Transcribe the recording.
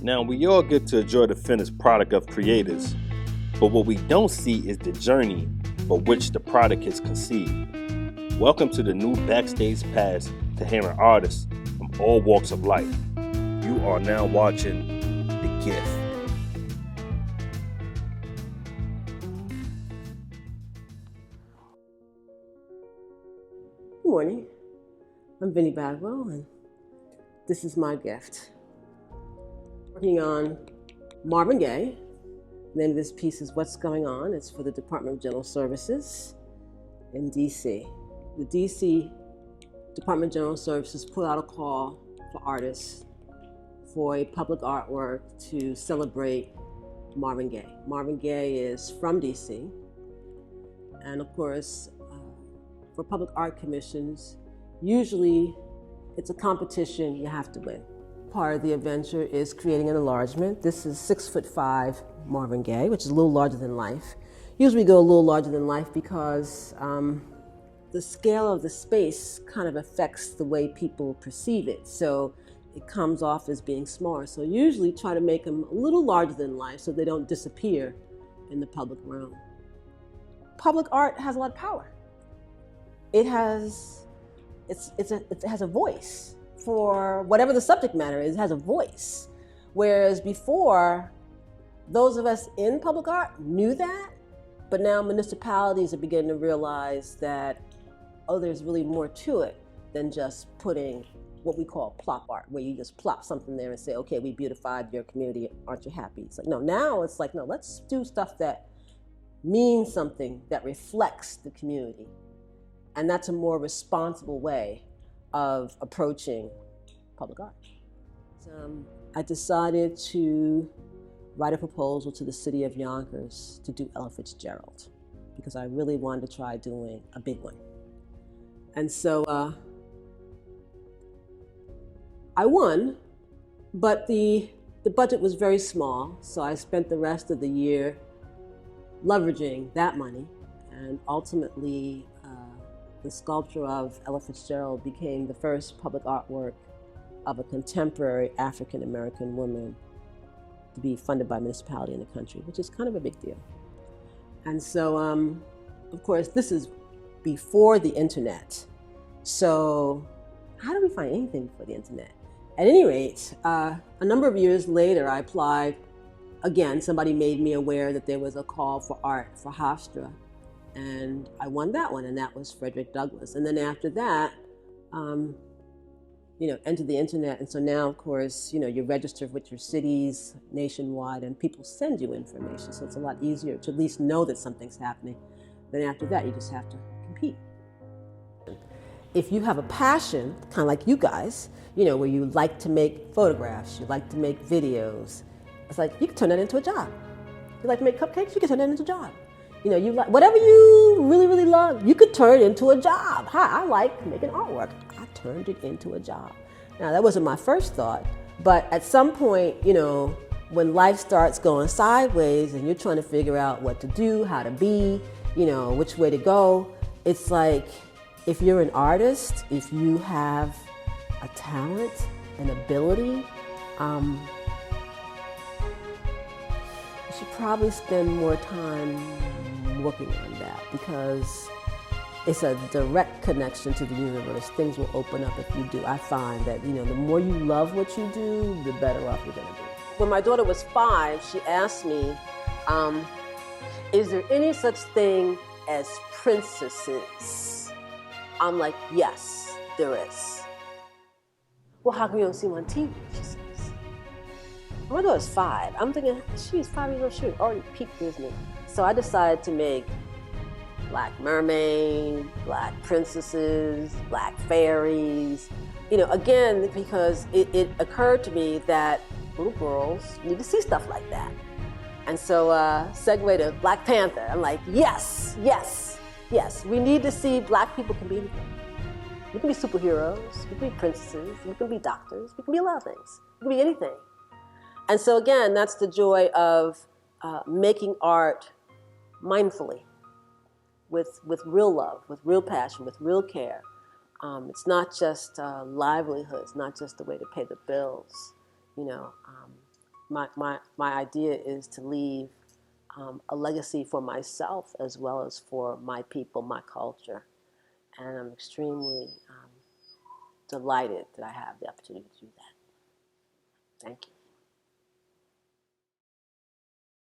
Now, we all get to enjoy the finished product of creators, but what we don't see is the journey for which the product is conceived. Welcome to the new backstage pass to hearing artists from all walks of life. You are now watching The Gift. Good morning. I'm Vinnie Bagwell, and this is my gift. Working on Marvin Gaye. The name of this piece is What's Going On. It's for the Department of General Services in DC. The DC Department of General Services put out a call for artists for a public artwork to celebrate Marvin Gaye. Marvin Gaye is from DC, and of course, for public art commissions, usually it's a competition you have to win. Part of the adventure is creating an enlargement. This is 6'5" Marvin Gaye, which is a little larger than life. Usually we go a little larger than life because the scale of the space kind of affects the way people perceive it. So it comes off as being smaller. So usually try to make them a little larger than life so they don't disappear in the public realm. Public art has a lot of power. It has a voice for whatever the subject matter is. It has a voice, whereas before, those of us in public art knew that, but now municipalities are beginning to realize that, oh, there's really more to it than just putting what we call plop art, where you just plop something there and say, okay, we beautified your community, aren't you happy? It's like, no, now it's like, no, let's do stuff that means something, that reflects the community. And that's a more responsible way of approaching public art. I decided to write a proposal to the city of Yonkers to do Ella Fitzgerald, because I really wanted to try doing a big one. And so I won, but the budget was very small, so I spent the rest of the year leveraging that money, and ultimately the sculpture of Ella Fitzgerald became the first public artwork of a contemporary African-American woman to be funded by a municipality in the country, which is kind of a big deal. And so, of course, this is before the internet. So how do we find anything before the internet? At any rate, a number of years later, I applied again. Somebody made me aware that there was a call for art for Hofstra. And I won that one, and that was Frederick Douglass. And then after that, entered the internet. And so now, of course, you register with your cities nationwide, and people send you information. So it's a lot easier to at least know that something's happening. Then after that, you just have to compete. If you have a passion, kind of like you guys, where you like to make photographs, you like to make videos, it's like you can turn that into a job. You like to make cupcakes, you can turn that into a job. You like whatever you really, really love, you could turn into a job. Hi, I like making artwork. I turned it into a job. Now, that wasn't my first thought, but at some point, when life starts going sideways and you're trying to figure out what to do, how to be, which way to go, it's like, if you're an artist, if you have a talent, an ability, you should probably spend more time working on that, because it's a direct connection to the universe. Things will open up if you do. I find that, the more you love what you do, the better off you're gonna be. When my daughter was 5, she asked me, is there any such thing as princesses? I'm like, yes, there is. Well, how come you don't see them on TV? She says. My daughter's 5. I'm thinking, she's 5 years old, she already peaked Disney. So I decided to make Black mermaid, Black princesses, Black fairies. Again, because it occurred to me that little girls need to see stuff like that. And so segue to Black Panther. I'm like, yes, yes, yes. We need to see Black people can be anything. We can be superheroes, we can be princesses, we can be doctors, we can be a lot of things. We can be anything. And so again, that's the joy of making art mindfully, with real love, with real passion, with real care. It's not just livelihood, it's not just a way to pay the bills. my idea is to leave a legacy for myself as well as for my people, my culture. And I'm extremely delighted that I have the opportunity to do that. Thank you.